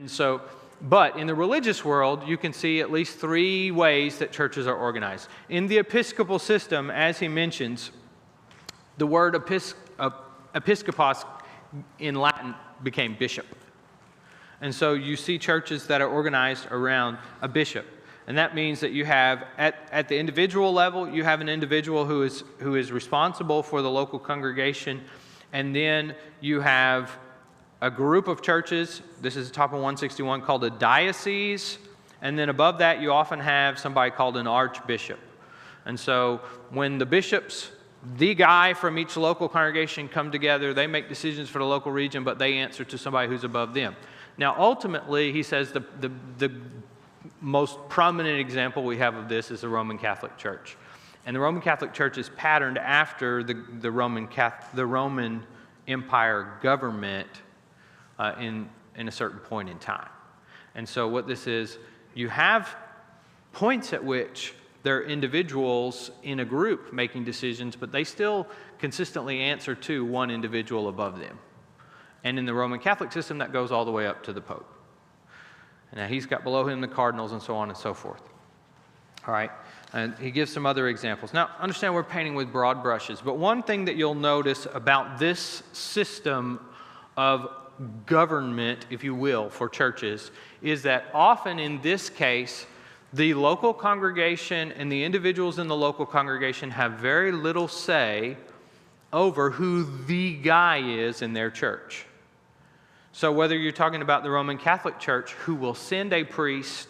And so, but in the religious world, you can see at least three ways that churches are organized. In the Episcopal system, as he mentions, the word episkopos in Latin became bishop. And so you see churches that are organized around a bishop. And that means that you have, at the individual level, you have an individual who is responsible for the local congregation. And then you have a group of churches, this is the top of 161, called a diocese. And then above that, you often have somebody called an archbishop. And so when the bishops, the guy from each local congregation, come together, they make decisions for the local region, but they answer to somebody who's above them. Now, ultimately, he says the most prominent example we have of this is the Roman Catholic Church. And the Roman Catholic Church is patterned after the Roman Empire government in a certain point in time. And so what this is, you have points at which there are individuals in a group making decisions, but they still consistently answer to one individual above them. And in the Roman Catholic system, that goes all the way up to the Pope. Now, he's got below him the cardinals and so on and so forth. All right? And he gives some other examples. Now, understand we're painting with broad brushes, but one thing that you'll notice about this system of government, if you will, for churches, is that often in this case, the local congregation and the individuals in the local congregation have very little say over who the guy is in their church. So whether you're talking about the Roman Catholic Church, who will send a priest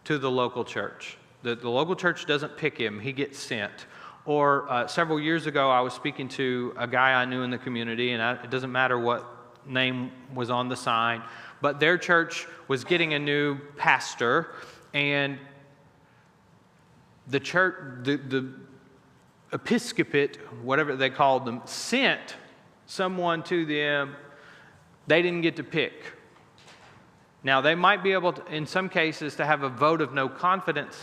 to the local church. The local church doesn't pick him, he gets sent. Or several years ago, I was speaking to a guy I knew in the community, and it doesn't matter what name was on the sign, but their church was getting a new pastor, and the church, the episcopate, whatever they called them, sent someone to them. They didn't get to pick. Now, they might be able to, in some cases, to have a vote of no confidence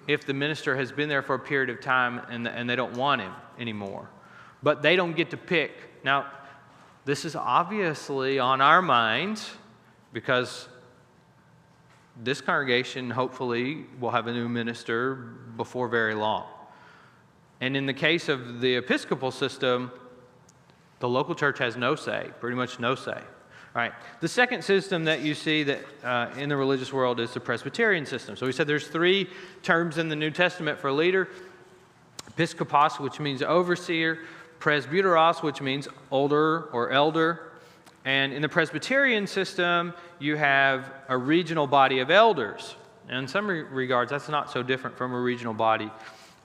if the minister has been there for a period of time and they don't want him anymore. But they don't get to pick. Now, this is obviously on our minds because this congregation hopefully will have a new minister before very long. And in the case of the Episcopal system, the local church has no say, pretty much no say. All right. The second system that you see that in the religious world is the Presbyterian system. So we said there's three terms in the New Testament for leader: episkopos, which means overseer; presbyteros, which means older or elder. And in the Presbyterian system, you have a regional body of elders. And in some regards, that's not so different from a regional body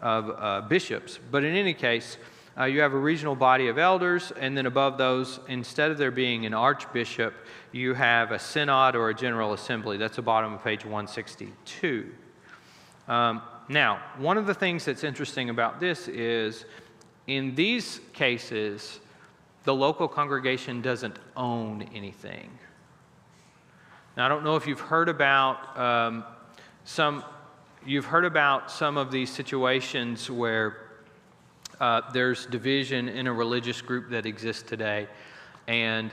of bishops. But in any case, you have a regional body of elders, and then above those, instead of there being an archbishop, you have a synod or a general assembly. That's the bottom of page 162. Now, one of the things that's interesting about this is, in these cases, the local congregation doesn't own anything. Now, I don't know if you've heard about some of these situations where there's division in a religious group that exists today, and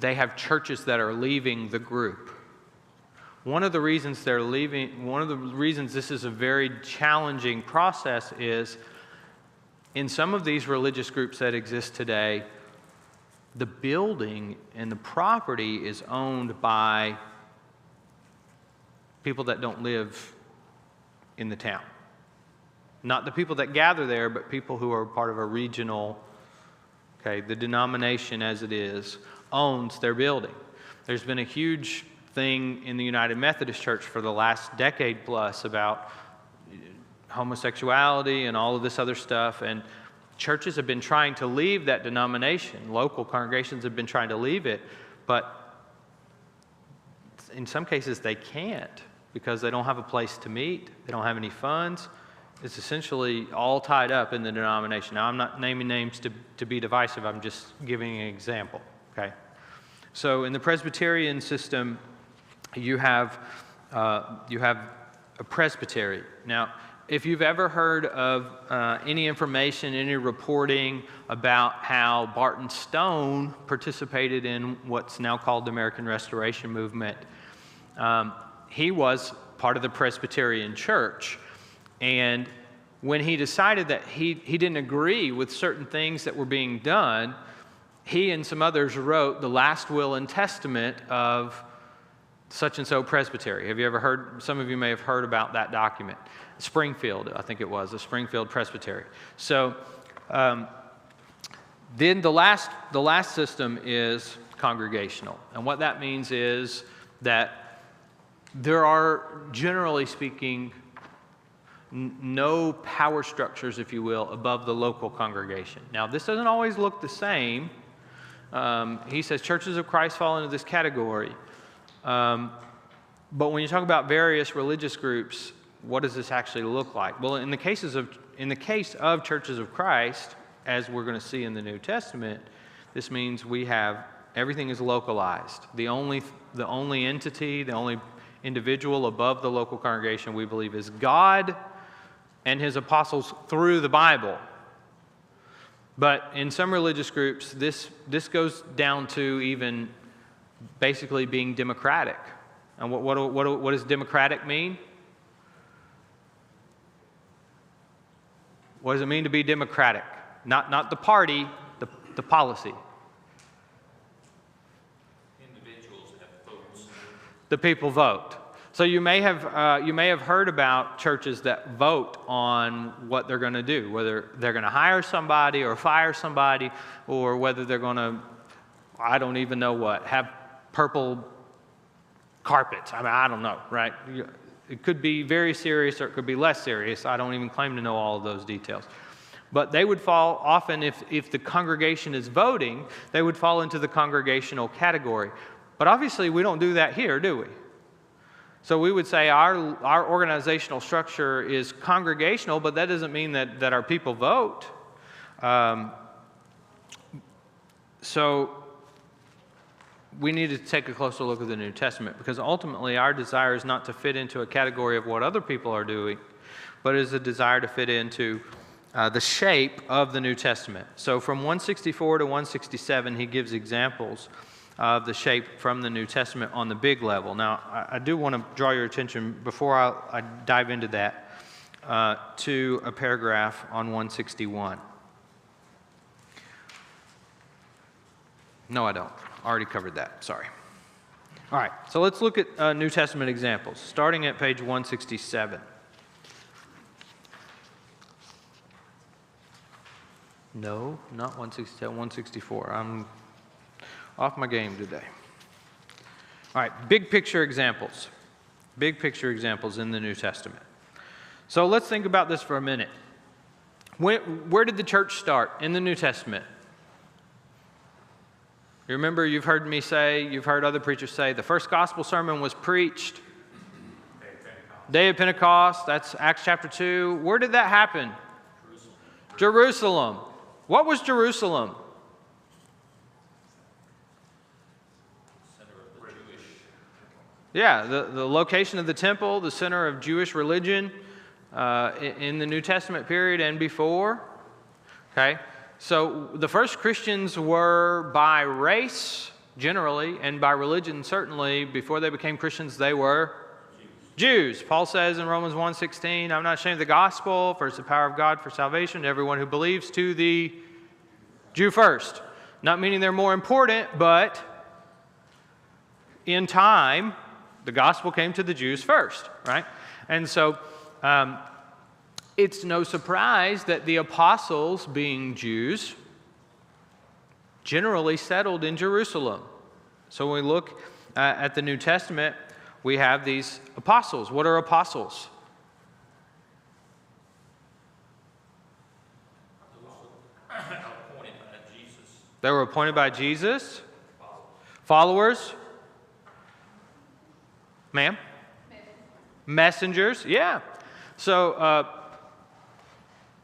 they have churches that are leaving the group. One of the reasons they're leaving, one of the reasons this is a very challenging process is, in some of these religious groups that exist today, the building and the property is owned by people that don't live in the town. Not the people that gather there, but people who are part of a regional, the denomination as it is, owns their building. There's been a huge thing in the United Methodist Church for the last decade plus about homosexuality and all of this other stuff, and churches have been trying to leave that denomination. Local congregations have been trying to leave it, but in some cases they can't because they don't have a place to meet, they don't have any funds. It's essentially all tied up in the denomination. Now, I'm not naming names to be divisive, I'm just giving an example, okay? So in the Presbyterian system, you have a presbytery. Now, if you've ever heard of any information, any reporting about how Barton Stone participated in what's now called the American Restoration Movement, he was part of the Presbyterian Church. And when he decided that he didn't agree with certain things that were being done, he and some others wrote the last will and testament of such and so presbytery. Have you ever heard? Some of you may have heard about that document. Springfield, I think it was, the Springfield Presbytery. So then the last system is congregational. And what that means is that there are, generally speaking, no power structures, if you will, above the local congregation. Now, this doesn't always look the same. He says churches of Christ fall into this category. But when you talk about various religious groups, what does this actually look like? Well, in the case of churches of Christ, as we're going to see in the New Testament, this means everything is localized. The only entity, the only individual above the local congregation, we believe, is God and his apostles through the Bible. But in some religious groups, this goes down to even basically being democratic. And what does democratic mean? What does it mean to be democratic? Not the party, the policy. Individuals have votes. The people vote. So you may have heard about churches that vote on what they're going to do, whether they're going to hire somebody or fire somebody, or whether they're going to, I don't even know what, have purple carpets. I mean, I don't know, right? It could be very serious or it could be less serious. I don't even claim to know all of those details. But they would fall, often if the congregation is voting, they would fall into the congregational category. But obviously we don't do that here, do we? So we would say our organizational structure is congregational, but that doesn't mean that our people vote. So we need to take a closer look at the New Testament, because ultimately our desire is not to fit into a category of what other people are doing, but is a desire to fit into the shape of the New Testament. So from 164 to 167, he gives examples of the shape from the New Testament on the big level. Now, I do want to draw your attention, before I dive into that, to a paragraph on 161. No, I don't. I already covered that. Sorry. All right, so let's look at New Testament examples, starting at page 167. No, not 167, 164. I'm off my game today. All right, big picture examples. Big picture examples in the New Testament. So let's think about this for a minute. Where did the church start in the New Testament? You remember, you've heard me say, you've heard other preachers say, the first gospel sermon was preached Day of Pentecost. That's Acts chapter 2. Where did that happen? Jerusalem. What was Jerusalem? Yeah, the location of the temple, the center of Jewish religion in the New Testament period and before. Okay, so the first Christians were by race, generally, and by religion, certainly. Before they became Christians, they were Jews. Paul says in Romans 1:16, I'm not ashamed of the gospel, for it's the power of God for salvation to everyone who believes, to the Jew first. Not meaning they're more important, but in time, the gospel came to the Jews first, right? And so it's no surprise that the apostles, being Jews, generally settled in Jerusalem. So when we look at the New Testament, we have these apostles. What are apostles? Appointed by Jesus. They were appointed by Jesus. Followers? Ma'am? Messengers, yeah. So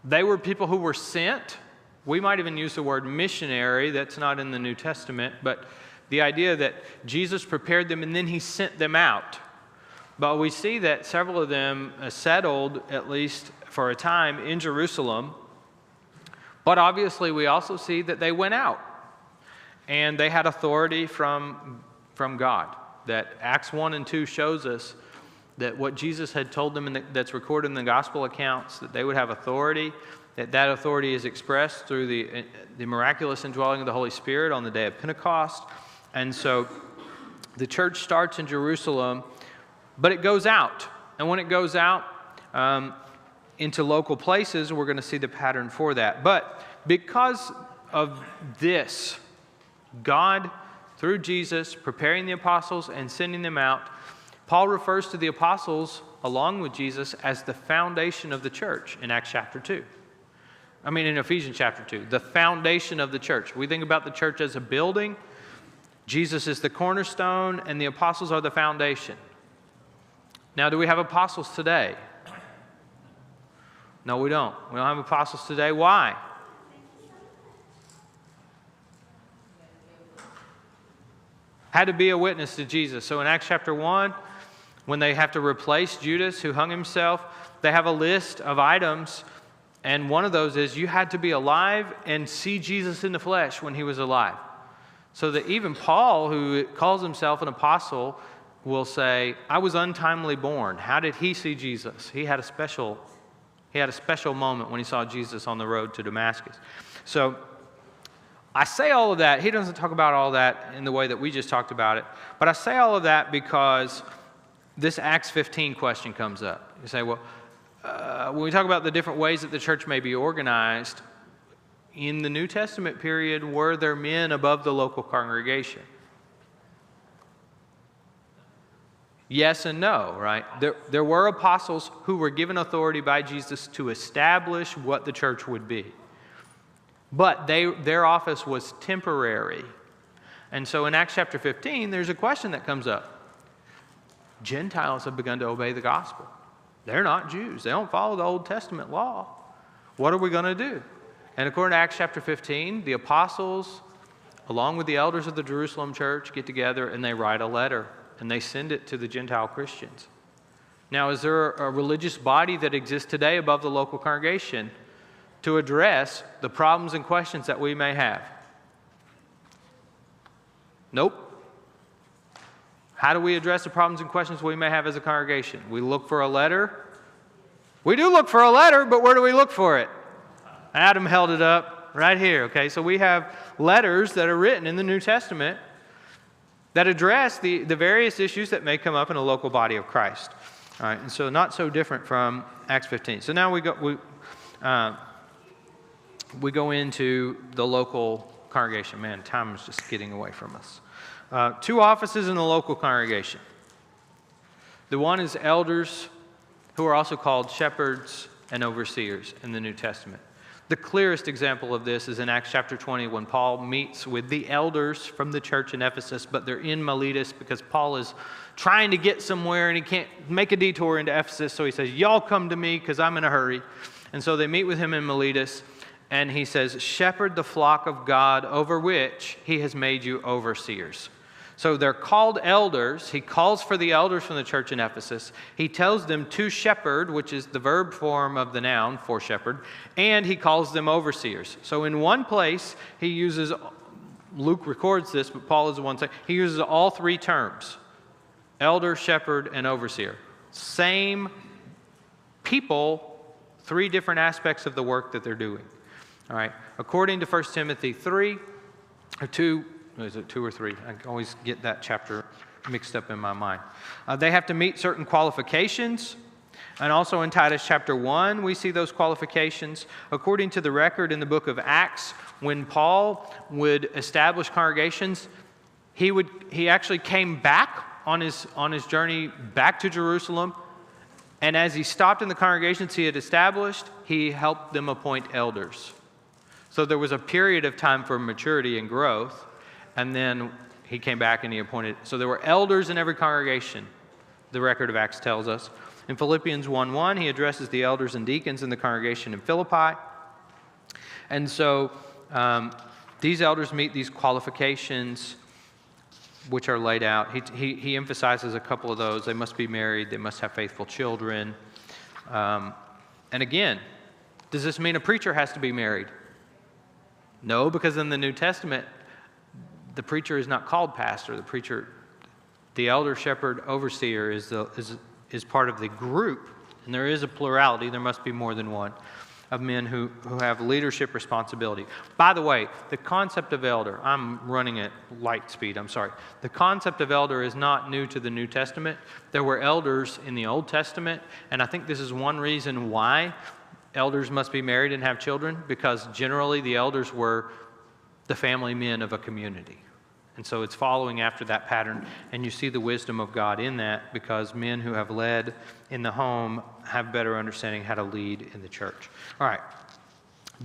they were people who were sent. We might even use the word missionary. That's not in the New Testament, but the idea that Jesus prepared them and then he sent them out. But we see that several of them settled, at least for a time, in Jerusalem. But obviously, we also see that they went out. And they had authority from God. That Acts 1 and 2 shows us that what Jesus had told them, that's recorded in the gospel accounts, that they would have authority, that authority is expressed through the miraculous indwelling of the Holy Spirit on the day of Pentecost. And so the church starts in Jerusalem, but it goes out. And when it goes out into local places, we're going to see the pattern for that. But because of this, God, through Jesus, preparing the apostles and sending them out, Paul refers to the apostles, along with Jesus, as the foundation of the church in Acts chapter 2. In Ephesians chapter 2, the foundation of the church. We think about the church as a building. Jesus is the cornerstone, and the apostles are the foundation. Now, do we have apostles today? No, we don't. We don't have apostles today. Why? Had to be a witness to Jesus. So in Acts chapter 1, when they have to replace Judas, who hung himself, they have a list of items, and one of those is you had to be alive and see Jesus in the flesh when he was alive. So that even Paul, who calls himself an apostle, will say, I was untimely born. How did he see Jesus? He had a special moment when he saw Jesus on the road to Damascus. So I say all of that. He doesn't talk about all that in the way that we just talked about it. But I say all of that because this Acts 15 question comes up. You say, well, when we talk about the different ways that the church may be organized, in the New Testament period, were there men above the local congregation? Yes and no, right? There were apostles who were given authority by Jesus to establish what the church would be. But their office was temporary. And so in Acts chapter 15, there's a question that comes up. Gentiles have begun to obey the gospel. They're not Jews. They don't follow the Old Testament law. What are we going to do? And according to Acts chapter 15, the apostles, along with the elders of the Jerusalem church, get together and they write a letter. And they send it to the Gentile Christians. Now, is there a religious body that exists today above the local congregation to address the problems and questions that we may have? Nope. How do we address the problems and questions we may have as a congregation? We look for a letter. We do look for a letter, but where do we look for it? Adam held it up right here. Okay, so we have letters that are written in the New Testament that address the various issues that may come up in a local body of Christ. All right, and so not so different from Acts 15. So now we go into the local congregation. Man, time is just getting away from us. 2 offices in the local congregation. The one is elders, who are also called shepherds and overseers in the New Testament. The clearest example of this is in Acts chapter 20 when Paul meets with the elders from the church in Ephesus, but they're in Miletus because Paul is trying to get somewhere and he can't make a detour into Ephesus, so he says, y'all come to me because I'm in a hurry. And so they meet with him in Miletus, and he says, shepherd the flock of God over which he has made you overseers. So they're called elders. He calls for the elders from the church in Ephesus. He tells them to shepherd, which is the verb form of the noun for shepherd, and he calls them overseers. So in one place, he uses, Luke records this, but Paul is the one saying, he uses all 3 terms, elder, shepherd, and overseer. Same people, 3 different aspects of the work that they're doing. All right. According to 1 Timothy 3, or 2, is it 2 or 3? I always get that chapter mixed up in my mind. They have to meet certain qualifications. And also in Titus chapter 1, we see those qualifications. According to the record in the book of Acts, when Paul would establish congregations, he actually came back on his journey back to Jerusalem. And as he stopped in the congregations he had established, he helped them appoint elders. So there was a period of time for maturity and growth. And then he came back and he appointed. So there were elders in every congregation, the record of Acts tells us. In Philippians 1:1, he addresses the elders and deacons in the congregation in Philippi. And so these elders meet these qualifications. which are laid out. He emphasizes a couple of those. They must be married. They must have faithful children. And again, does this mean a preacher has to be married? No, because in the New Testament, the preacher is not called pastor. The elder, shepherd, overseer is part of the group, and there is a plurality. There must be more than one of men who have leadership responsibility. By the way, the concept of elder, I'm running at light speed, I'm sorry. The concept of elder is not new to the New Testament. There were elders in the Old Testament, and I think this is one reason why elders must be married and have children, because generally the elders were the family men of a community. And so it's following after that pattern, and you see the wisdom of God in that, because men who have led in the home have better understanding how to lead in the church. All right,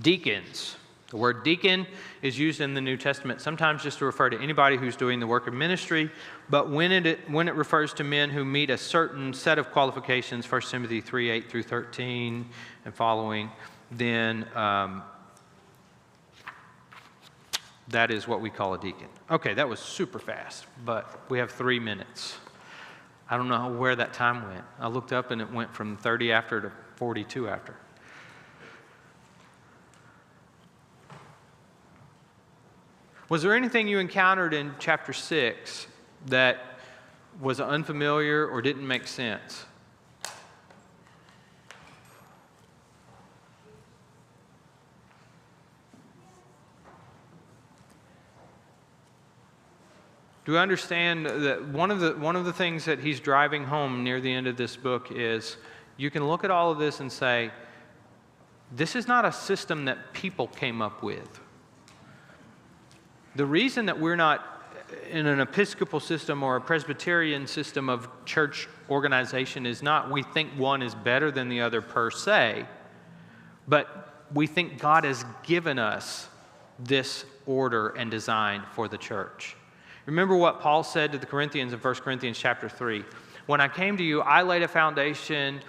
deacons. The word deacon is used in the New Testament sometimes just to refer to anybody who's doing the work of ministry, but when it refers to men who meet a certain set of qualifications, 1 Timothy 3:8 through 13 and following, then that is what we call a deacon. Okay, that was super fast, but we have 3 minutes. I don't know where that time went. I looked up and it went from 30 after to 42 after. Was there anything you encountered in chapter 6 that was unfamiliar or didn't make sense? Do we understand that one of the things that he's driving home near the end of this book is you can look at all of this and say, this is not a system that people came up with. The reason that we're not in an Episcopal system or a Presbyterian system of church organization is not we think one is better than the other per se, but we think God has given us this order and design for the church. Remember what Paul said to the Corinthians in 1 Corinthians chapter 3. When I came to you, I laid a foundation,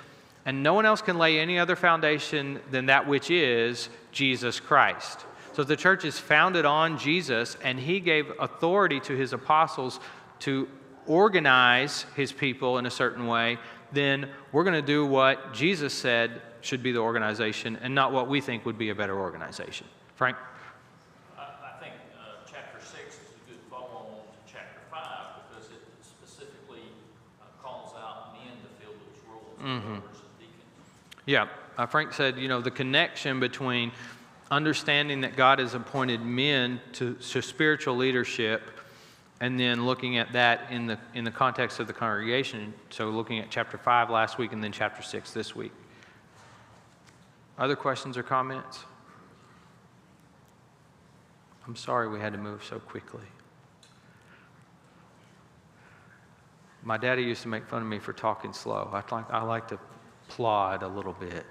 and no one else can lay any other foundation than that which is Jesus Christ. So the church is founded on Jesus, and he gave authority to his apostles to organize his people in a certain way. Then we're going to do what Jesus said should be the organization and not what we think would be a better organization. Frank? I think chapter 6 is a good follow-on to chapter 5 because it specifically calls out men to fill those roles of elders and deacons. Yeah. Frank said, the connection between understanding that God has appointed men to spiritual leadership, and then looking at that in the context of the congregation. So looking at chapter 5 last week and then chapter 6 this week. Other questions or comments? I'm sorry we had to move so quickly. My daddy used to make fun of me for talking slow. I like to plod a little bit.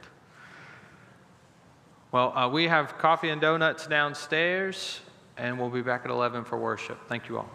Well, we have coffee and donuts downstairs, and we'll be back at 11 for worship. Thank you all.